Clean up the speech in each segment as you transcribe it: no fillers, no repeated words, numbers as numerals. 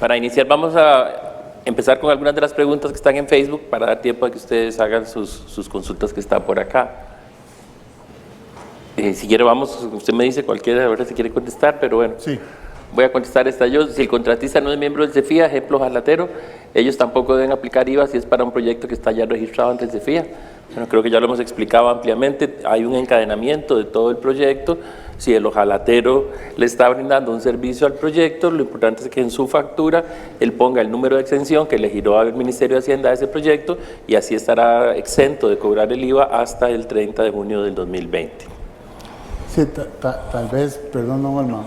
Para iniciar vamos a empezar con algunas de las preguntas que están en Facebook para dar tiempo a que ustedes hagan sus consultas que están por acá. Si quiere vamos, usted me dice cualquiera, a ver si quiere contestar, pero bueno. Sí. Voy a contestar esta yo. Si el contratista no es miembro del CEFIA, ejemplo jalatero, ellos tampoco deben aplicar IVA si es para un proyecto que está ya registrado ante el CEFIA. Bueno, creo que ya lo hemos explicado ampliamente, hay un encadenamiento de todo el proyecto. Si el ojalatero le está brindando un servicio al proyecto, lo importante es que en su factura él ponga el número de exención que le giró al Ministerio de Hacienda a ese proyecto y así estará exento de cobrar el IVA hasta el 30 de junio del 2020. Sí, tal vez, perdón, no, hermano,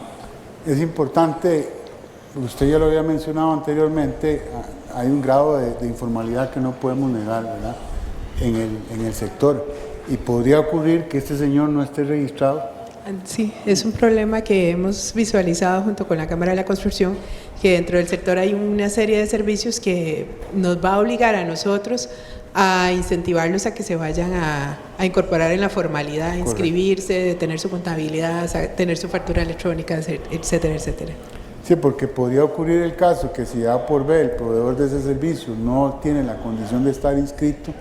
es importante, usted ya lo había mencionado anteriormente, hay un grado de informalidad que no podemos negar, ¿verdad?, en el sector, y podría ocurrir que este señor no esté registrado. Sí, es un problema que hemos visualizado junto con la Cámara de la Construcción, que dentro del sector hay una serie de servicios que nos va a obligar a nosotros a incentivarlos a que se vayan a incorporar en la formalidad, a inscribirse, tener su contabilidad, tener su factura electrónica, etcétera, etcétera. Sí, porque podría ocurrir el caso que si A por B el proveedor de ese servicio no tiene la condición de estar inscrito,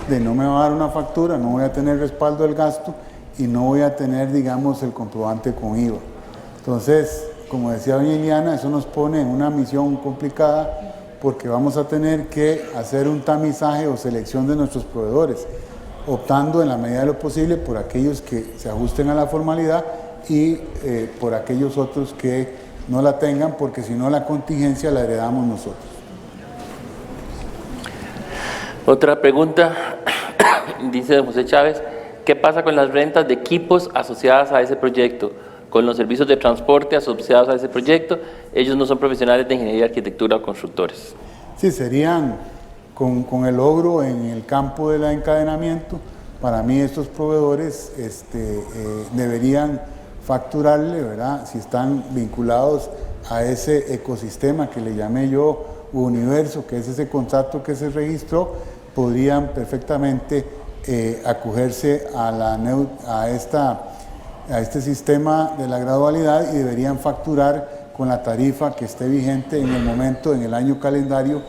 de no me va a dar una factura, no voy a tener respaldo del gasto y no voy a tener, digamos, el comprobante con IVA. Entonces, como decía doña Iliana, eso nos pone en una misión complicada porque vamos a tener que hacer un tamizaje o selección de nuestros proveedores, optando en la medida de lo posible por aquellos que se ajusten a la formalidad y por aquellos otros que no la tengan, porque si no la contingencia la heredamos nosotros. Otra pregunta, dice José Chávez, ¿qué pasa con las rentas de equipos asociadas a ese proyecto? Con los servicios de transporte asociados a ese proyecto, ellos no son profesionales de ingeniería, arquitectura o constructores. Sí, serían con el logro en el campo del encadenamiento. Para mí estos proveedores deberían facturarle, ¿verdad?, si están vinculados a ese ecosistema que le llamé yo universo, que es ese contrato que se registró, podrían perfectamente acogerse a este sistema de la gradualidad y deberían facturar con la tarifa que esté vigente en el momento, en el año calendario,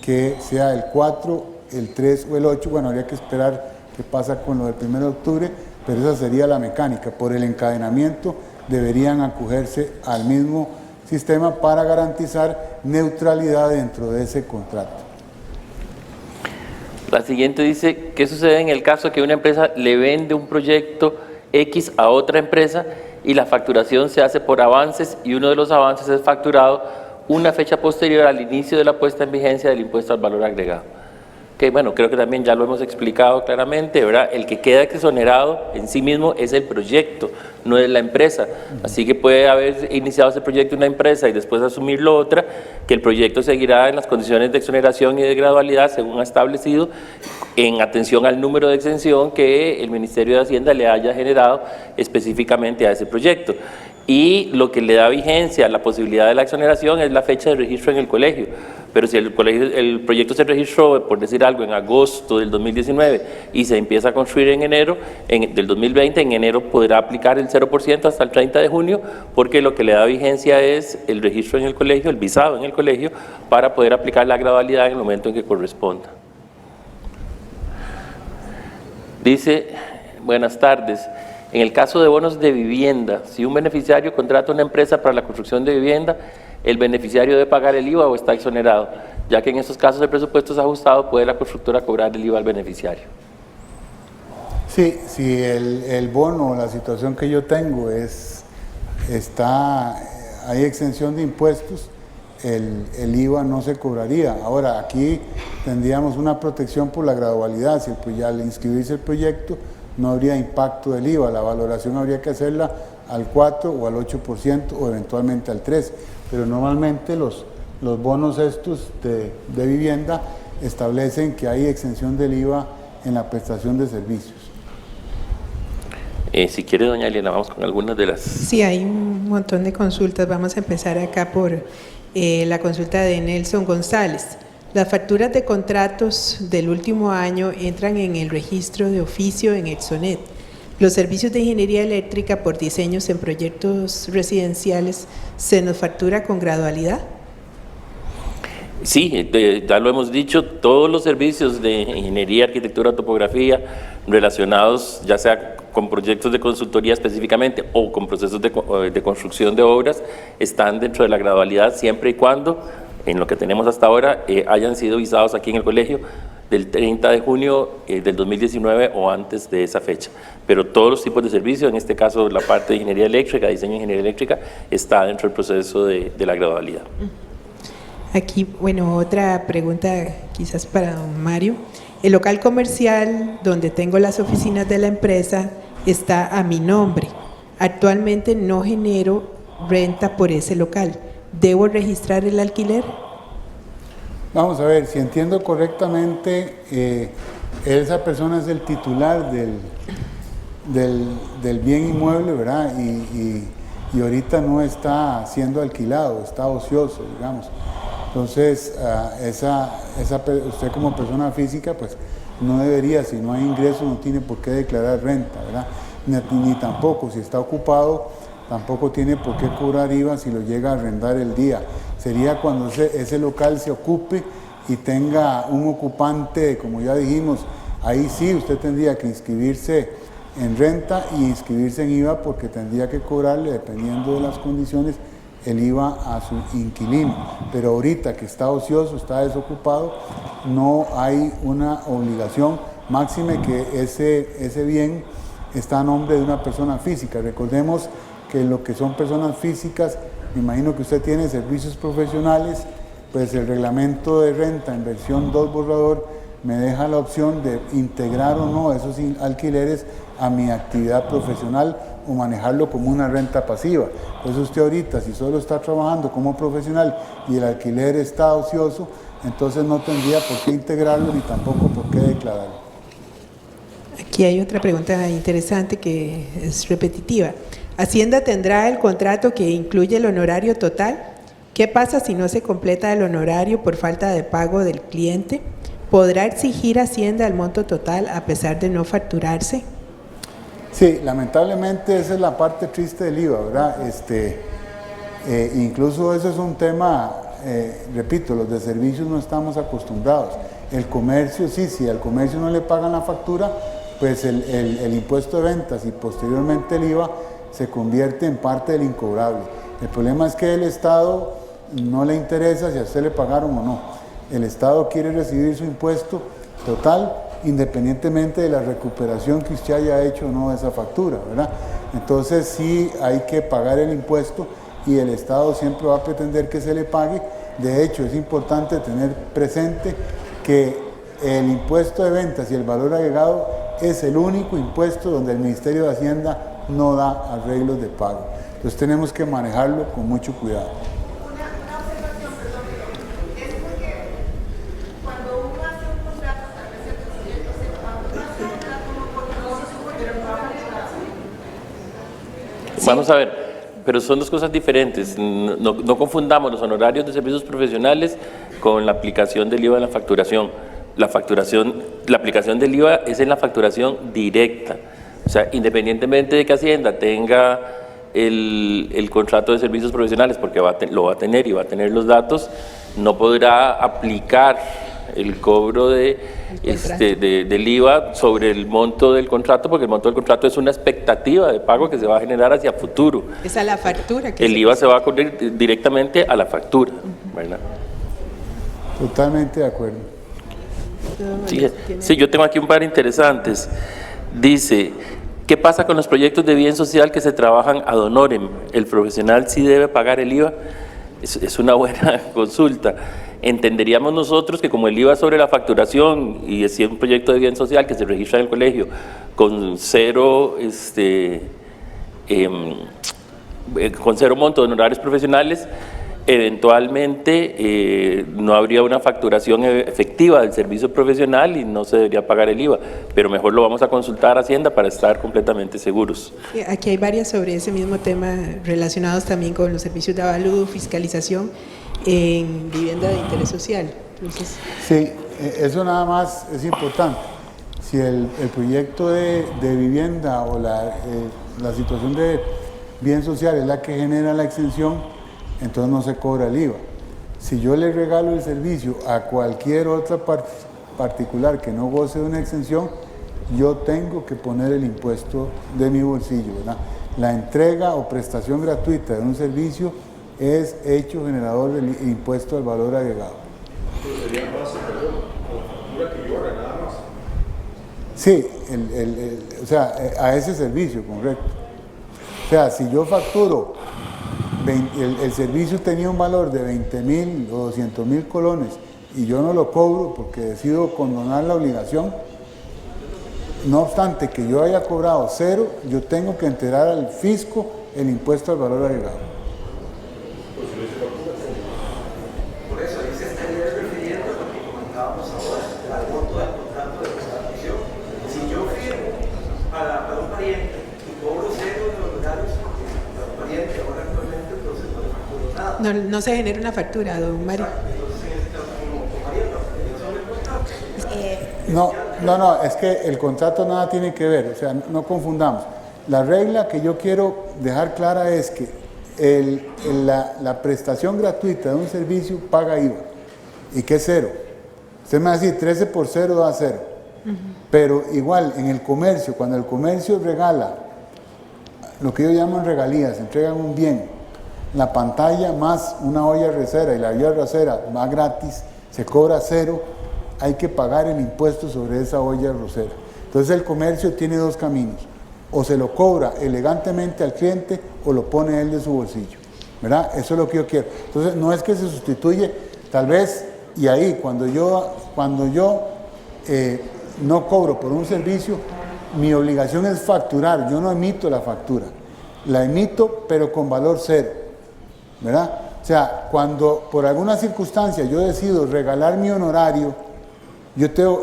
que sea el 4, el 3 o el 8. Bueno, habría que esperar qué pasa con lo del 1 de octubre, pero esa sería la mecánica. Por el encadenamiento deberían acogerse al mismo sistema para garantizar neutralidad dentro de ese contrato. La siguiente dice, ¿qué sucede en el caso que una empresa le vende un proyecto X a otra empresa y la facturación se hace por avances y uno de los avances es facturado una fecha posterior al inicio de la puesta en vigencia del impuesto al valor agregado? Que bueno, creo que también ya lo hemos explicado claramente, ¿verdad? El que queda exonerado en sí mismo es el proyecto, no es la empresa. Así que puede haber iniciado ese proyecto una empresa y después asumirlo otra, que el proyecto seguirá en las condiciones de exoneración y de gradualidad según ha establecido, en atención al número de exención que el Ministerio de Hacienda le haya generado específicamente a ese proyecto. Y lo que le da vigencia a la posibilidad de la exoneración es la fecha de registro en el colegio. Pero si el proyecto se registró, por decir algo, en agosto del 2019 y se empieza a construir en enero del 2020, en enero podrá aplicar el 0% hasta el 30 de junio, porque lo que le da vigencia es el registro en el colegio, el visado en el colegio, para poder aplicar la gradualidad en el momento en que corresponda. Dice, buenas tardes. En el caso de bonos de vivienda, si un beneficiario contrata una empresa para la construcción de vivienda, ¿el beneficiario debe pagar el IVA o está exonerado? Ya que en estos casos el presupuesto es ajustado, ¿puede la constructora cobrar el IVA al beneficiario? Sí, si el bono o la situación que yo tengo hay exención de impuestos, el IVA no se cobraría. Ahora, aquí tendríamos una protección por la gradualidad. Si al inscribirse el proyecto, no habría impacto del IVA, la valoración habría que hacerla al 4 o al 8% o eventualmente al 3%, pero normalmente los bonos estos de vivienda establecen que hay exención del IVA en la prestación de servicios. Si quiere, doña Elena, vamos con algunas de las... Sí, hay un montón de consultas. Vamos a empezar acá por la consulta de Nelson González. Las facturas de contratos del último año entran en el registro de oficio en Exonet. Los servicios de ingeniería eléctrica por diseños en proyectos residenciales, ¿se nos factura con gradualidad? Sí, ya lo hemos dicho, todos los servicios de ingeniería, arquitectura, topografía relacionados ya sea con proyectos de consultoría específicamente o con procesos de construcción de obras están dentro de la gradualidad siempre y cuando, en lo que tenemos hasta ahora, hayan sido visados aquí en el colegio del 30 de junio del 2019 o antes de esa fecha. Pero todos los tipos de servicios, en este caso la parte de ingeniería eléctrica, diseño de ingeniería eléctrica, está dentro del proceso de la gradualidad. Aquí, bueno, otra pregunta quizás para don Mario. El local comercial donde tengo las oficinas de la empresa está a mi nombre. Actualmente no genero renta por ese local. ¿Debo registrar el alquiler? Vamos a ver, si entiendo correctamente, esa persona es el titular del bien inmueble, ¿verdad? Y ahorita no está siendo alquilado, está ocioso, digamos. Entonces, usted como persona física, pues no debería, si no hay ingresos, no tiene por qué declarar renta, ¿verdad? Ni tampoco, si está ocupado, tampoco tiene por qué cobrar IVA si lo llega a arrendar el día. Sería cuando ese local se ocupe y tenga un ocupante, como ya dijimos, ahí sí usted tendría que inscribirse en renta y inscribirse en IVA porque tendría que cobrarle, dependiendo de las condiciones, el IVA a su inquilino. Pero ahorita que está ocioso, está desocupado, no hay una obligación, máxime que ese bien está a nombre de una persona física. Recordemos que lo que son personas físicas, me imagino que usted tiene servicios profesionales, pues el reglamento de renta en versión 2 borrador me deja la opción de integrar o no esos alquileres a mi actividad profesional o manejarlo como una renta pasiva. Entonces usted ahorita, si solo está trabajando como profesional y el alquiler está ocioso, entonces no tendría por qué integrarlo ni tampoco por qué declararlo. Aquí hay otra pregunta interesante que es repetitiva. ¿Hacienda tendrá el contrato que incluye el honorario total? ¿Qué pasa si no se completa el honorario por falta de pago del cliente? ¿Podrá exigir Hacienda el monto total a pesar de no facturarse? Sí, lamentablemente esa es la parte triste del IVA, ¿verdad? Incluso eso es un tema, repito, los de servicios no estamos acostumbrados. El comercio, sí, si al comercio no le pagan la factura, pues el impuesto de ventas y posteriormente el IVA se convierte en parte del incobrable. El problema es que el Estado no le interesa si a usted le pagaron o no. El Estado quiere recibir su impuesto total, independientemente de la recuperación que usted haya hecho o no de esa factura, ¿verdad? Entonces sí hay que pagar el impuesto y el Estado siempre va a pretender que se le pague. De hecho, es importante tener presente que el impuesto de ventas y el valor agregado es el único impuesto donde el Ministerio de Hacienda no da arreglos de pago. Entonces tenemos que manejarlo con mucho cuidado. Vamos a ver, pero son dos cosas diferentes. No confundamos los honorarios de servicios profesionales con la aplicación del IVA en la facturación. La aplicación del IVA es en la facturación directa. O sea, independientemente de que Hacienda tenga el contrato de servicios profesionales, porque lo va a tener y va a tener los datos, no podrá aplicar el cobro del IVA sobre el monto del contrato, porque el monto del contrato es una expectativa de pago que se va a generar hacia futuro. Es a la factura. El IVA se va a correr directamente a la factura, ¿verdad? Totalmente de acuerdo. Sí, yo tengo aquí un par interesantes. Dice, ¿qué pasa con los proyectos de bien social que se trabajan ad honorem? ¿El profesional sí debe pagar el IVA? Es una buena consulta. Entenderíamos nosotros que como el IVA sobre la facturación y si es un proyecto de bien social que se registra en el colegio con cero monto de honorarios profesionales, eventualmente no habría una facturación efectiva del servicio profesional y no se debería pagar el IVA, pero mejor lo vamos a consultar a Hacienda para estar completamente seguros. Aquí hay varias sobre ese mismo tema relacionados también con los servicios de avalúo, fiscalización en vivienda de interés social. Entonces, sí, eso nada más es importante. Si el proyecto de vivienda o la situación de bien social es la que genera la exención, entonces no se cobra el IVA. Si yo le regalo el servicio a cualquier otra particular que no goce de una exención, yo tengo que poner el impuesto de mi bolsillo, ¿verdad? La entrega o prestación gratuita de un servicio es hecho generador del impuesto al valor agregado. Pero sería más, perdón, con la factura que yo haga, nada más. Sí, o sea, a ese servicio, correcto. O sea, si yo facturo, el servicio tenía un valor de 20.000 o 200.000 colones y yo no lo cobro porque decido condonar la obligación, no obstante que yo haya cobrado cero, yo tengo que enterar al fisco el impuesto al valor agregado. Por eso ahí se estaría refiriendo a lo que comentábamos ahora, al monto del contrato de prestación. Si yo firmo para un pariente y cobro cero de los horarios para un pariente ahora actualmente, entonces no le facturo nada. No se genera una factura, don Mario. Entonces en este caso como María, la facturación del contrato. No, es que el contrato nada tiene que ver, o sea, no confundamos. La regla que yo quiero dejar clara es que la prestación gratuita de un servicio paga IVA, y que es cero. Usted me va a decir, 13 por 0 da 0. Pero igual, en el comercio, cuando el comercio regala lo que ellos llaman regalías, entregan un bien, la pantalla más una olla recera y la olla recera va gratis, se cobra cero, hay que pagar el impuesto sobre esa olla rosera. Entonces el comercio tiene dos caminos, o se lo cobra elegantemente al cliente o lo pone él de su bolsillo, ¿verdad? Eso es lo que yo quiero. Entonces no es que se sustituye, tal vez, y ahí cuando yo no cobro por un servicio, mi obligación es facturar, yo no emito la factura, la emito pero con valor cero, ¿verdad? O sea, cuando por alguna circunstancia yo decido regalar mi honorario,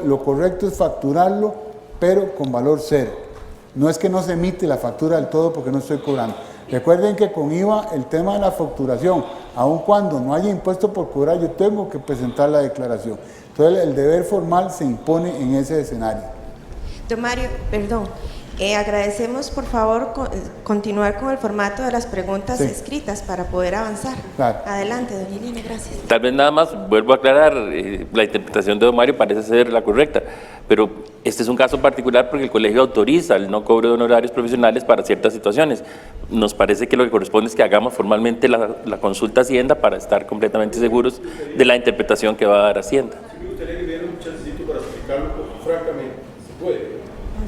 lo correcto es facturarlo, pero con valor cero. No es que no se emite la factura del todo porque no estoy cobrando. Recuerden que con IVA el tema de la facturación, aun cuando no haya impuesto por cobrar, yo tengo que presentar la declaración. Entonces el deber formal se impone en ese escenario. Don Mario, perdón. Agradecemos, por favor, continuar con el formato de las preguntas escritas para poder avanzar. Claro. Adelante, doña Elena, gracias. Tal vez nada más, vuelvo a aclarar, la interpretación de don Mario parece ser la correcta, pero este es un caso particular porque el colegio autoriza el no cobro de honorarios profesionales para ciertas situaciones. Nos parece que lo que corresponde es que hagamos formalmente la consulta a Hacienda para estar completamente seguros de la interpretación que va a dar Hacienda. Sí, me gustaría que me dieran un chancecito para explicarlo francamente, se puede.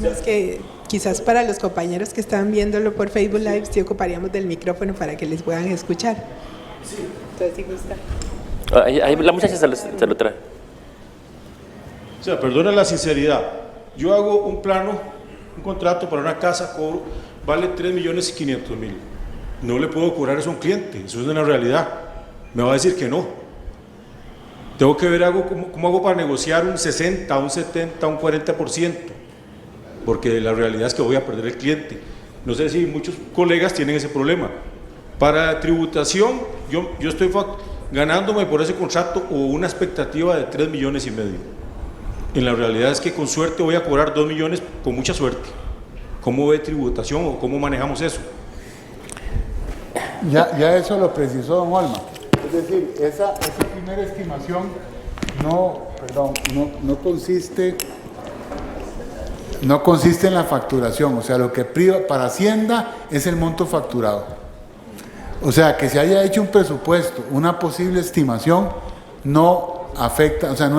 Es que quizás para los compañeros que están viéndolo por Facebook Live, sí ocuparíamos del micrófono para que les puedan escuchar. Sí. Entonces, si gusta. Ahí la muchacha se lo trae. O sea, perdona la sinceridad. Yo hago un plano, un contrato para una casa, cobro, vale 3.500.000. No le puedo cobrar eso a un cliente, eso es una realidad. Me va a decir que no. Tengo que ver cómo hago para negociar un 60, un 70, un 40%. Porque la realidad es que voy a perder el cliente. No sé si muchos colegas tienen ese problema. Para tributación, yo estoy ganándome por ese contrato o una expectativa de 3,5 millones. En la realidad es que con suerte voy a cobrar 2 millones, con mucha suerte. ¿Cómo ve tributación o cómo manejamos eso? Ya eso lo precisó don Olma. Es decir, esa primera estimación no consiste en la facturación, o sea, lo que priva para Hacienda es el monto facturado. O sea, que se haya hecho un presupuesto, una posible estimación, no afecta, o sea,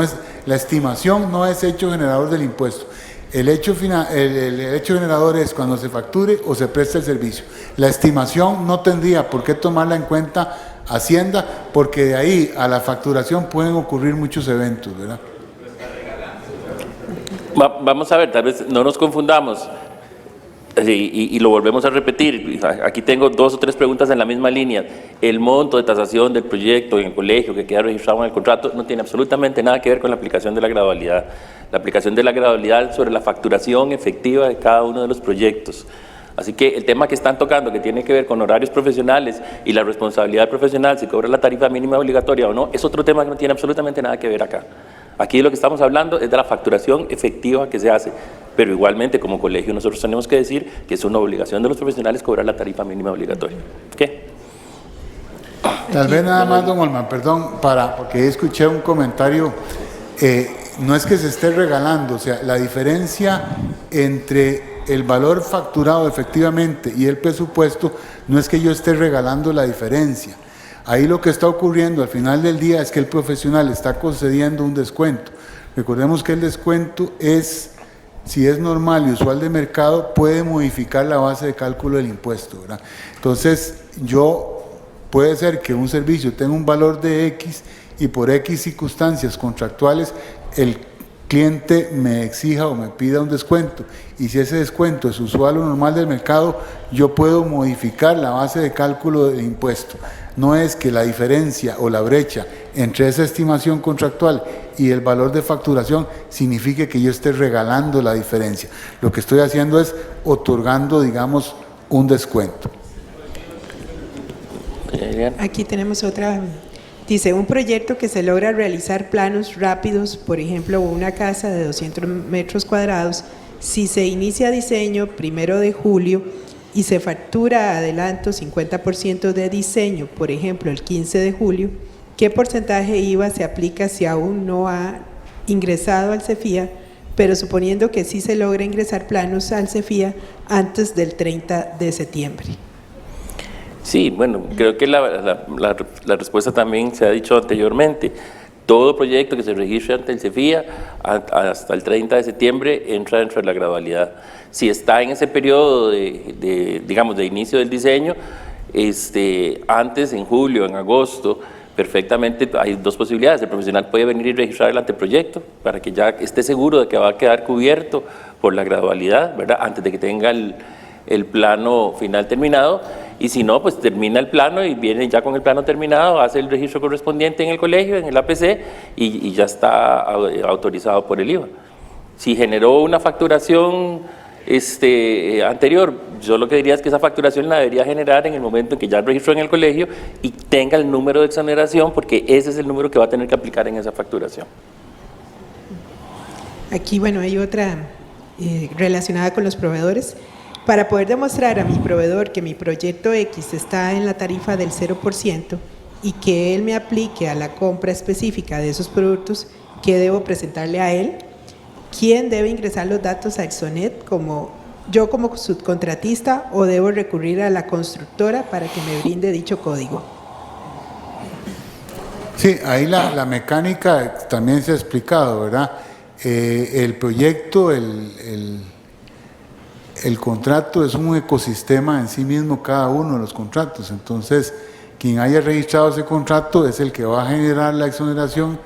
la estimación no es hecho generador del impuesto. El hecho generador es cuando se facture o se preste el servicio. La estimación no tendría por qué tomarla en cuenta Hacienda, porque de ahí a la facturación pueden ocurrir muchos eventos, ¿verdad? Vamos a ver, tal vez no nos confundamos y lo volvemos a repetir. Aquí tengo 2 o 3 preguntas en la misma línea. El monto de tasación del proyecto en el colegio que queda registrado en el contrato no tiene absolutamente nada que ver con la aplicación de la gradualidad. La aplicación de la gradualidad sobre la facturación efectiva de cada uno de los proyectos. Así que el tema que están tocando, que tiene que ver con horarios profesionales y la responsabilidad profesional, si cobra la tarifa mínima obligatoria o no, es otro tema que no tiene absolutamente nada que ver acá. Aquí lo que estamos hablando es de la facturación efectiva que se hace, pero igualmente como colegio nosotros tenemos que decir que es una obligación de los profesionales cobrar la tarifa mínima obligatoria. ¿Qué? Tal vez nada más, don Olman, perdón, porque escuché un comentario, no es que se esté regalando, o sea, la diferencia entre el valor facturado efectivamente y el presupuesto, no es que yo esté regalando la diferencia. Ahí lo que está ocurriendo al final del día es que el profesional está concediendo un descuento. Recordemos que el descuento es, si es normal y usual de mercado, puede modificar la base de cálculo del impuesto, ¿verdad? Entonces, puede ser que un servicio tenga un valor de X y por X circunstancias contractuales el cliente me exija o me pida un descuento, y si ese descuento es usual o normal del mercado, yo puedo modificar la base de cálculo del impuesto. No es que la diferencia o la brecha entre esa estimación contractual y el valor de facturación signifique que yo esté regalando la diferencia. Lo que estoy haciendo es otorgando, digamos, un descuento. Aquí tenemos otra. Dice, un proyecto que se logra realizar planos rápidos, por ejemplo, una casa de 200 metros cuadrados, si se inicia diseño 1 de julio y se factura adelanto 50% de diseño, por ejemplo, el 15 de julio, ¿qué porcentaje IVA se aplica si aún no ha ingresado al CEFIA, pero suponiendo que sí se logra ingresar planos al CEFIA antes del 30 de septiembre? Sí, bueno, creo que la respuesta también se ha dicho anteriormente. Todo proyecto que se registre ante el CEFIA hasta el 30 de septiembre entra dentro de la gradualidad. Si está en ese periodo digamos, de inicio del diseño, antes, en julio, en agosto, perfectamente hay dos posibilidades. El profesional puede venir y registrar el anteproyecto para que ya esté seguro de que va a quedar cubierto por la gradualidad, ¿verdad?, antes de que tenga el plano final terminado, y si no, pues termina el plano y viene ya con el plano terminado, hace el registro correspondiente en el colegio, en el APC, y ya está autorizado por el IVA. Si generó una facturación anterior, yo lo que diría es que esa facturación la debería generar en el momento en que ya registró en el colegio y tenga el número de exoneración, porque ese es el número que va a tener que aplicar en esa facturación. Aquí, bueno, hay otra relacionada con los proveedores. Para poder demostrar a mi proveedor que mi proyecto X está en la tarifa del 0% y que él me aplique a la compra específica de esos productos, ¿qué debo presentarle a él? ¿Quién debe ingresar los datos a Exonet, yo como subcontratista, o debo recurrir a la constructora para que me brinde dicho código? Sí, ahí la mecánica también se ha explicado, ¿verdad? El proyecto, el contrato es un ecosistema en sí mismo, cada uno de los contratos. Entonces, quien haya registrado ese contrato es el que va a generar la exoneración.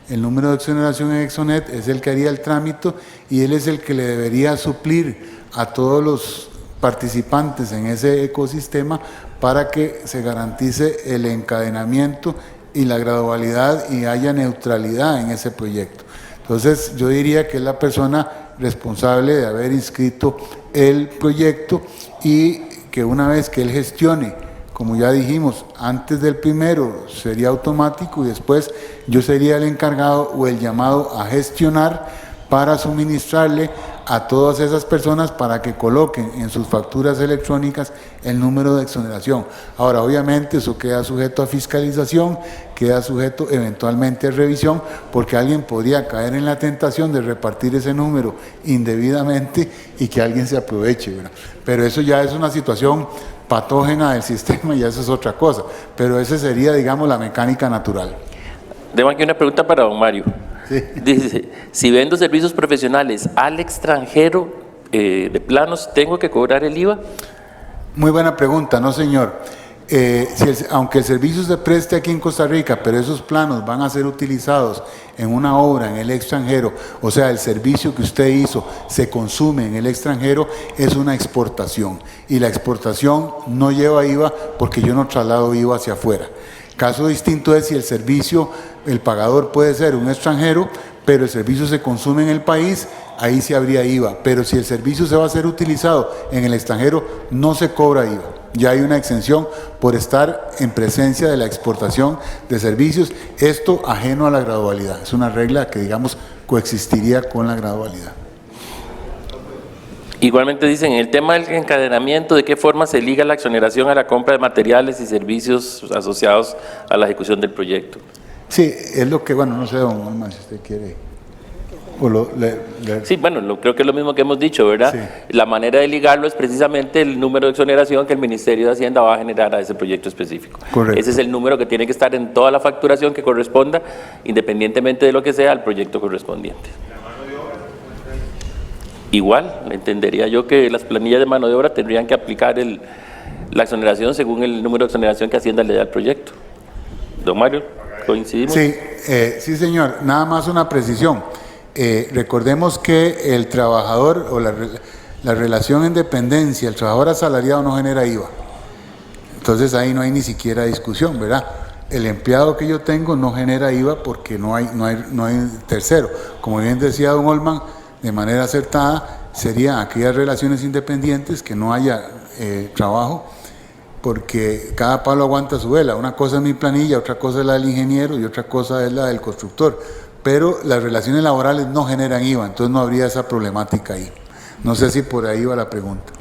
El número de exoneración en Exonet es el que haría el trámite, y él es el que le debería suplir a todos los participantes en ese ecosistema para que se garantice el encadenamiento y la gradualidad y haya neutralidad en ese proyecto. Entonces, yo diría que es la persona responsable de haber inscrito el proyecto, y que una vez que él gestione, como ya dijimos, antes del 1 sería automático, y después yo sería el encargado o el llamado a gestionar para suministrarle a todas esas personas para que coloquen en sus facturas electrónicas el número de exoneración. Ahora, obviamente, eso queda sujeto a fiscalización, queda sujeto eventualmente a revisión, porque alguien podría caer en la tentación de repartir ese número indebidamente y que alguien se aproveche, ¿verdad? Pero eso ya es una situación patógena del sistema y eso es otra cosa, pero esa sería, digamos, la mecánica natural. Tengo aquí una pregunta para don Mario. Sí. Dice, si vendo servicios profesionales al extranjero de planos, ¿tengo que cobrar el IVA? Muy buena pregunta, no señor. Aunque el servicio se preste aquí en Costa Rica, pero esos planos van a ser utilizados en una obra en el extranjero, o sea, el servicio que usted hizo se consume en el extranjero, es una exportación, y la exportación no lleva IVA porque yo no traslado IVA hacia afuera. Caso distinto es si el servicio, el pagador puede ser un extranjero, pero el servicio se consume en el país, ahí sí habría IVA. Pero si el servicio se va a ser utilizado en el extranjero, no se cobra IVA. Ya hay una exención por estar en presencia de la exportación de servicios, esto ajeno a la gradualidad. Es una regla que, digamos, coexistiría con la gradualidad. Igualmente dicen, en el tema del encadenamiento, ¿de qué forma se liga la exoneración a la compra de materiales y servicios asociados a la ejecución del proyecto? Sí, es lo que, bueno, no sé, don Olman, si usted quiere. Sí, bueno, creo que es lo mismo que hemos dicho, ¿verdad? Sí. La manera de ligarlo es precisamente el número de exoneración que el Ministerio de Hacienda va a generar a ese proyecto específico. Correcto. Ese es el número que tiene que estar en toda la facturación que corresponda, independientemente de lo que sea, al proyecto correspondiente. Igual, entendería yo que las planillas de mano de obra tendrían que aplicar la exoneración según el número de exoneración que Hacienda le da al proyecto. Don Mario, ¿coincidimos? Sí, sí señor, nada más una precisión. Recordemos que el trabajador o la relación en dependencia, el trabajador asalariado no genera IVA. Entonces ahí no hay ni siquiera discusión, ¿verdad? El empleado que yo tengo no genera IVA porque no hay tercero. Como bien decía don Olman, de manera acertada, serían aquellas relaciones independientes que no haya trabajo, porque cada palo aguanta su vela. Una cosa es mi planilla, otra cosa es la del ingeniero y otra cosa es la del constructor. Pero las relaciones laborales no generan IVA, entonces no habría esa problemática ahí. No sé si por ahí va la pregunta.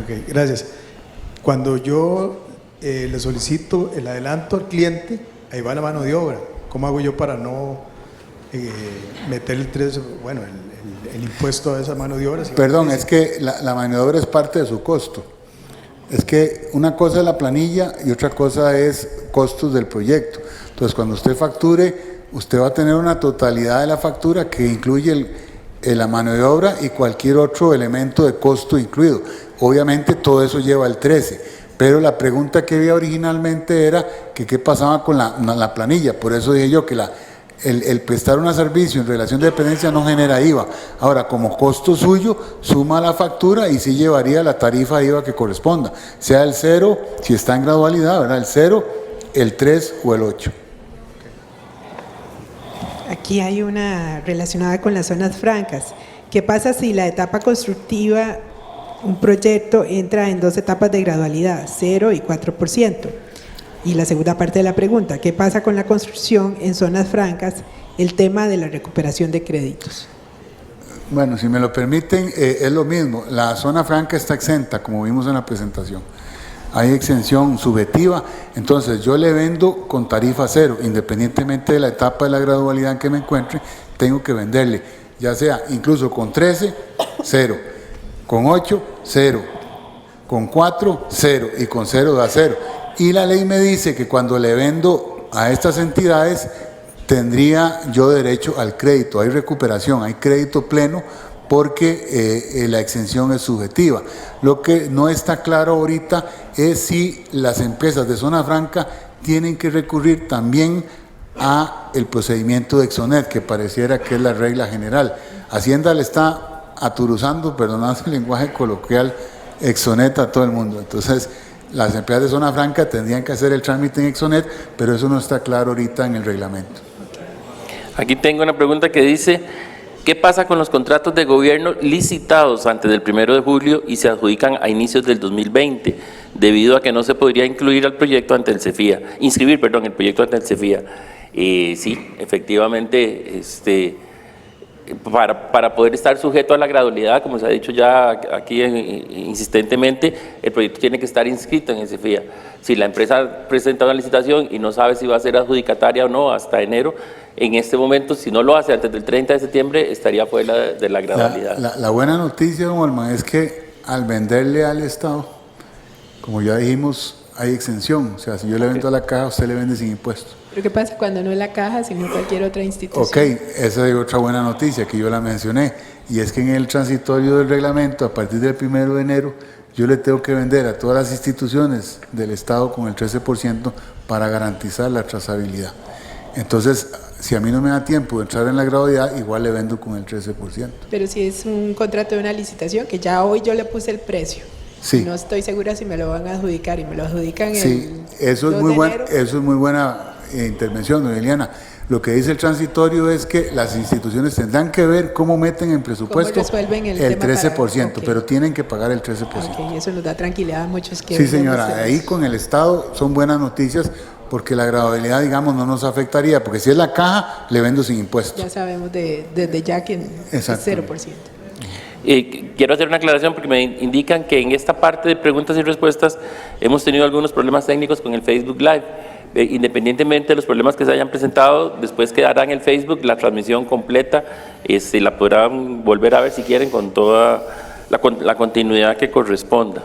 Ok, gracias. Cuando yo le solicito el adelanto al cliente, ahí va la mano de obra. ¿Cómo hago yo para no meter el impuesto a esa mano de obra? Perdón, es que la mano de obra es parte de su costo. Es que una cosa es la planilla y otra cosa es costos del proyecto. Entonces, cuando usted facture, usted va a tener una totalidad de la factura que incluye la mano de obra y cualquier otro elemento de costo incluido. Obviamente todo eso lleva el 13, pero la pregunta que había originalmente era que qué pasaba con la planilla. Por eso dije yo que el prestar un servicio en relación de dependencia no genera IVA. Ahora, como costo suyo, suma la factura y sí llevaría la tarifa de IVA que corresponda, sea el 0, si está en gradualidad, ¿verdad? El 0, el 3 o el 8. Aquí hay una relacionada con las zonas francas. ¿Qué pasa si la etapa constructiva, un proyecto entra en dos etapas de gradualidad, 0 y 4%? Y la segunda parte de la pregunta, ¿qué pasa con la construcción en zonas francas, el tema de la recuperación de créditos? Bueno, si me lo permiten, es lo mismo. La zona franca está exenta, como vimos en la presentación. Hay exención subjetiva, entonces yo le vendo con tarifa 0, independientemente de la etapa de la gradualidad en que me encuentre, tengo que venderle, ya sea incluso con 13, 0, con 8, 0, con 4, 0 y con 0 da 0. Y la ley me dice que cuando le vendo a estas entidades tendría yo derecho al crédito, hay recuperación, hay crédito pleno porque la exención es subjetiva. Lo que no está claro ahorita es si las empresas de zona franca tienen que recurrir también a el procedimiento de Exonet, que pareciera que es la regla general. Hacienda le está aturuzando, perdonad el lenguaje coloquial, Exonet a todo el mundo. Entonces, las empresas de zona franca tendrían que hacer el trámite en Exonet, pero eso no está claro ahorita en el reglamento. Aquí tengo una pregunta que dice, ¿qué pasa con los contratos de gobierno licitados antes del 1 de julio y se adjudican a inicios del 2020, debido a que no se podría incluir al proyecto ante el CEFIA, inscribir el proyecto ante el CEFIA? Sí, efectivamente, para poder estar sujeto a la gradualidad, como se ha dicho ya aquí insistentemente, el proyecto tiene que estar inscrito en el CEFIA. Si la empresa presenta una licitación y no sabe si va a ser adjudicataria o no hasta enero, en este momento, si no lo hace antes del 30 de septiembre, estaría fuera de la gradualidad. La buena noticia, don Olman, es que al venderle al Estado, como ya dijimos, hay exención. O sea, si yo le vendo a la caja, usted le vende sin impuestos. ¿Pero qué pasa cuando no es la caja, sino cualquier otra institución? Ok, esa es otra buena noticia que yo la mencioné, y es que en el transitorio del reglamento, a partir del 1 de enero, yo le tengo que vender a todas las instituciones del Estado con el 13% para garantizar la trazabilidad. Entonces, si a mí no me da tiempo de entrar en la gradualidad, igual le vendo con el 13%. Pero si es un contrato de una licitación, que ya hoy yo le puse el precio. Sí. No estoy segura si me lo van a adjudicar y me lo adjudican sí, el eso es muy buena intervención, doña Liliana, lo que dice el transitorio es que las instituciones tendrán que ver cómo meten en presupuesto ¿Cómo resuelven el tema 13%, para- pero tienen que pagar el 13%. Ok, eso nos da tranquilidad a muchos que... Sí, señora, ahí con el Estado son buenas noticias porque la graduabilidad, digamos, no nos afectaría, porque si es la caja, le vendo sin impuestos. Ya sabemos desde ya que es Exacto. 0%. Quiero hacer una aclaración porque me indican que en esta parte de preguntas y respuestas hemos tenido algunos problemas técnicos con el Facebook Live. Independientemente de los problemas que se hayan presentado, después quedará en el Facebook la transmisión completa, la podrán volver a ver si quieren con toda la continuidad que corresponda.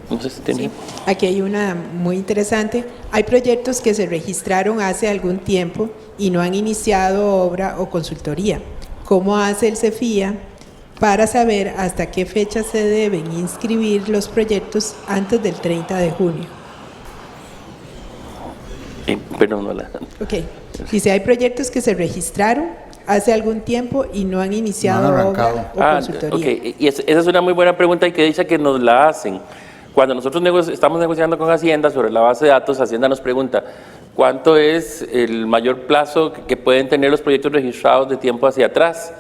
No sé si tenía. Sí. Aquí hay una muy interesante. Hay proyectos que se registraron hace algún tiempo y no han iniciado obra o consultoría. ¿Cómo hace el CEFIA para saber hasta qué fecha se deben inscribir los proyectos antes del 30 de junio? Perdón, no la... Ok. Dice, hay proyectos que se registraron hace algún tiempo y no han iniciado No han arrancado. obra o consultoría. Ok. Y esa es una muy buena pregunta y que dice que nos la hacen. Cuando nosotros estamos negociando con Hacienda sobre la base de datos, Hacienda nos pregunta cuánto es el mayor plazo que pueden tener los proyectos registrados de tiempo hacia atrás.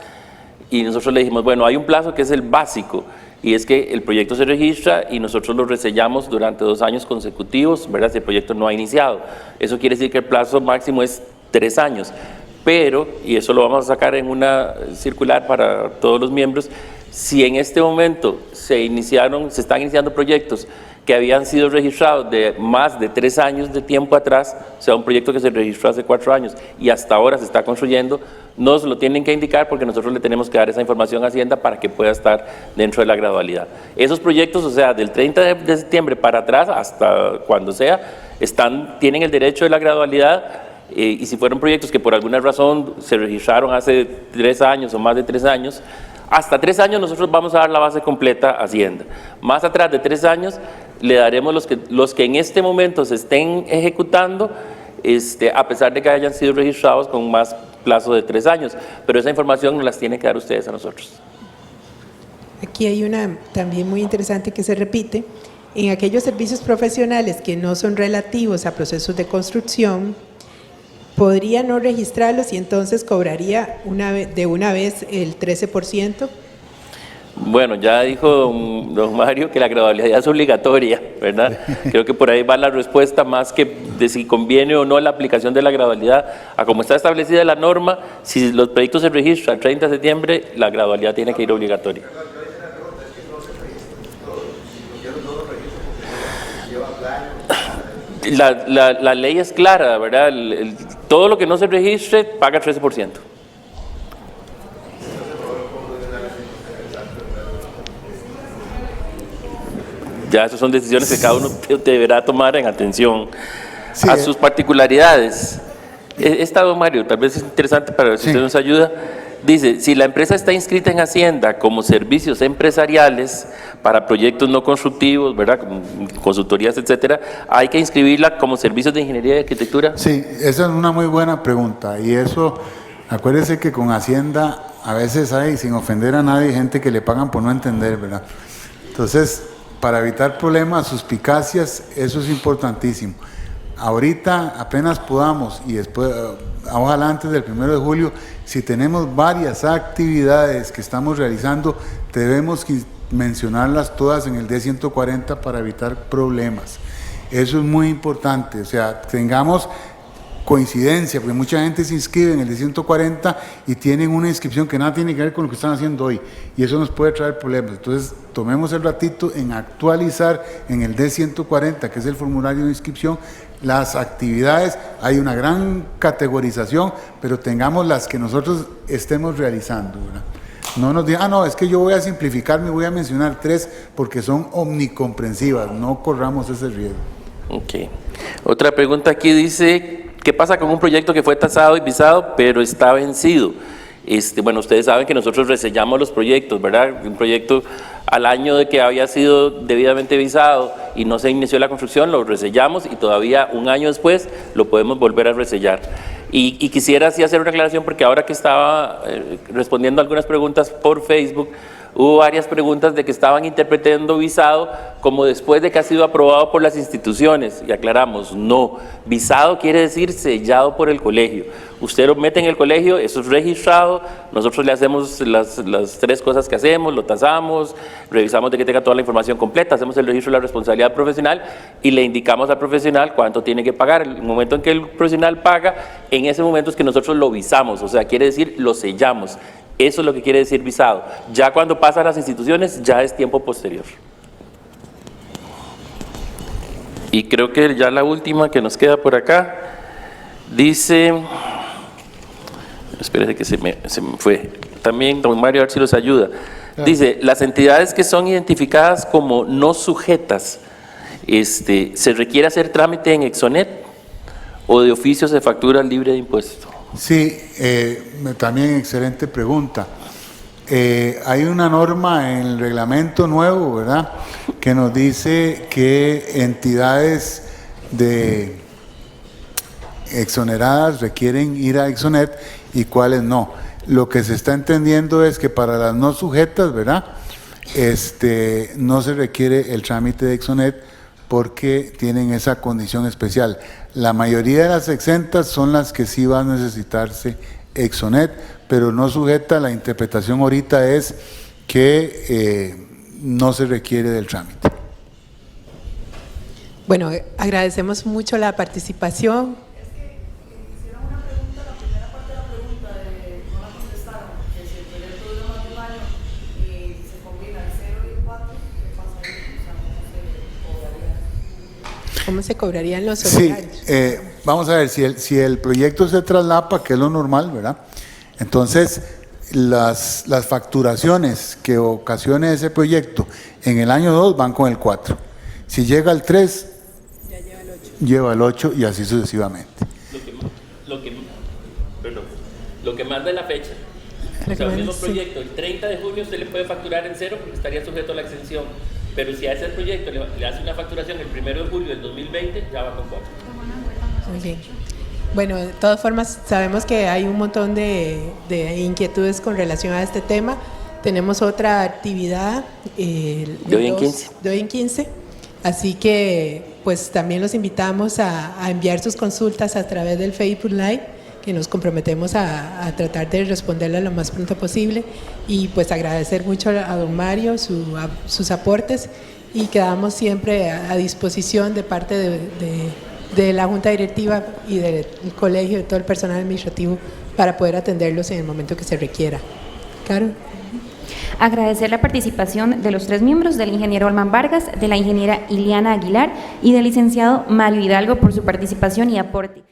Y nosotros le dijimos, bueno, hay un plazo que es el básico, y es que el proyecto se registra y nosotros lo resellamos durante 2 años consecutivos, ¿verdad? Si el proyecto no ha iniciado. Eso quiere decir que el plazo máximo es 3 años. Pero, y eso lo vamos a sacar en una circular para todos los miembros, si en este momento se están iniciando proyectos que habían sido registrados de más de 3 años de tiempo atrás, o sea, un proyecto que se registró hace 4 años y hasta ahora se está construyendo, nos lo tienen que indicar porque nosotros le tenemos que dar esa información a Hacienda para que pueda estar dentro de la gradualidad. Esos proyectos, o sea, del 30 de septiembre para atrás hasta cuando sea, tienen el derecho de la gradualidad. Y si fueron proyectos que por alguna razón se registraron hace 3 años o más de 3 años, hasta 3 años nosotros vamos a dar la base completa a Hacienda. Más atrás de 3 años le daremos los que en este momento se estén ejecutando, a pesar de que hayan sido registrados con más plazo de 3 años. Pero esa información nos las tienen que dar ustedes a nosotros. Aquí hay una también muy interesante que se repite. En aquellos servicios profesionales que no son relativos a procesos de construcción, podría no registrarlos y entonces cobraría de una vez el 13%. Bueno, ya dijo don Mario que la gradualidad es obligatoria, ¿verdad? Creo que por ahí va la respuesta más que de si conviene o no la aplicación de la gradualidad. A como está establecida la norma, si los proyectos se registran el 30 de septiembre, la gradualidad tiene que ir obligatoria. La ley es clara, ¿verdad? Todo lo que no se registre paga 13%. Ya esas son decisiones que cada uno deberá tomar en atención a sus particularidades. Esta, don Mario, tal vez es interesante para ver si usted nos ayuda. Dice, si la empresa está inscrita en Hacienda como servicios empresariales para proyectos no constructivos, ¿verdad? Como consultorías, etcétera, ¿hay que inscribirla como servicios de ingeniería y arquitectura? Sí, esa es una muy buena pregunta. Y eso, acuérdese que con Hacienda a veces hay, sin ofender a nadie, gente que le pagan por no entender, ¿verdad? Entonces, para evitar problemas, suspicacias, eso es importantísimo. Ahorita apenas podamos y después, ojalá antes del 1 de julio, si tenemos varias actividades que estamos realizando, debemos mencionarlas todas en el D140 para evitar problemas. Eso es muy importante, o sea, tengamos coincidencia, porque mucha gente se inscribe en el D140 y tienen una inscripción que nada tiene que ver con lo que están haciendo hoy, y eso nos puede traer problemas. Entonces, tomemos el ratito en actualizar en el D140, que es el formulario de inscripción, las actividades. Hay una gran categorización, pero tengamos las que nosotros estemos realizando, ¿verdad? No nos digan, no, es que yo voy a simplificar, me voy a mencionar 3 porque son omnicomprensivas, no corramos ese riesgo. Ok. Otra pregunta aquí dice, ¿qué pasa con un proyecto que fue tasado y visado, pero está vencido? Bueno, ustedes saben que nosotros resellamos los proyectos, ¿verdad? Un proyecto al año de que había sido debidamente visado y no se inició la construcción, lo resellamos y todavía un año después lo podemos volver a resellar. Y quisiera así hacer una aclaración porque ahora que estaba respondiendo algunas preguntas por Facebook, hubo varias preguntas de que estaban interpretando visado como después de que ha sido aprobado por las instituciones, y aclaramos, no, visado quiere decir sellado por el colegio. Usted lo mete en el colegio, eso es registrado, nosotros le hacemos las 3 cosas que hacemos, lo tasamos, revisamos de que tenga toda la información completa, hacemos el registro de la responsabilidad profesional y le indicamos al profesional cuánto tiene que pagar. El momento en que el profesional paga, en ese momento es que nosotros lo visamos, o sea, quiere decir lo sellamos. Eso es lo que quiere decir visado. Ya cuando pasa a las instituciones, ya es tiempo posterior. Y creo que ya la última que nos queda por acá, dice, espérese que se me fue, también don Mario a ver si los ayuda, dice, las entidades que son identificadas como no sujetas, ¿se requiere hacer trámite en Exonet o de oficio se factura libre de impuesto? Sí, también excelente pregunta. Hay una norma en el reglamento nuevo, ¿verdad?, que nos dice que entidades exoneradas requieren ir a Exonet y cuáles no. Lo que se está entendiendo es que para las no sujetas, ¿verdad?, no se requiere el trámite de Exonet porque tienen esa condición especial. La mayoría de las exentas son las que sí van a necesitarse Exonet, pero no sujeta. La interpretación ahorita es que no se requiere del trámite. Bueno, agradecemos mucho la participación. Es que hicieron una pregunta, la primera parte de la pregunta no la contestaron, que si el proyecto dura más de un año y se combina el 0 y el 4, ¿qué pasaría? ¿Cómo se cobrarían los Sí, honorarios? vamos a ver, si el proyecto se traslapa, que es lo normal, ¿verdad? Entonces, las facturaciones que ocasione ese proyecto en el año 2 van con el 4. Si llega al 3, lleva el 8 y así sucesivamente. Lo que manda es la fecha. O sea, un mismo proyecto, el 30 de junio se le puede facturar en 0 porque estaría sujeto a la exención. Pero si a ese proyecto le hace una facturación el 1 de julio del 2020, ya va con 4. Muy bien. Bueno, de todas formas, sabemos que hay un montón de inquietudes con relación a este tema. Tenemos otra actividad de hoy en 15. De hoy en 15. Así que, pues también los invitamos a enviar sus consultas a través del Facebook Live, que nos comprometemos a tratar de responderlas lo más pronto posible. Y pues agradecer mucho a don Mario sus aportes y quedamos siempre a disposición de parte de la Junta Directiva y del colegio, de todo el personal administrativo, para poder atenderlos en el momento que se requiera. Carol. Agradecer la participación de los 3 miembros, del ingeniero Olman Vargas, de la ingeniera Iliana Aguilar y del licenciado Mario Hidalgo por su participación y aporte.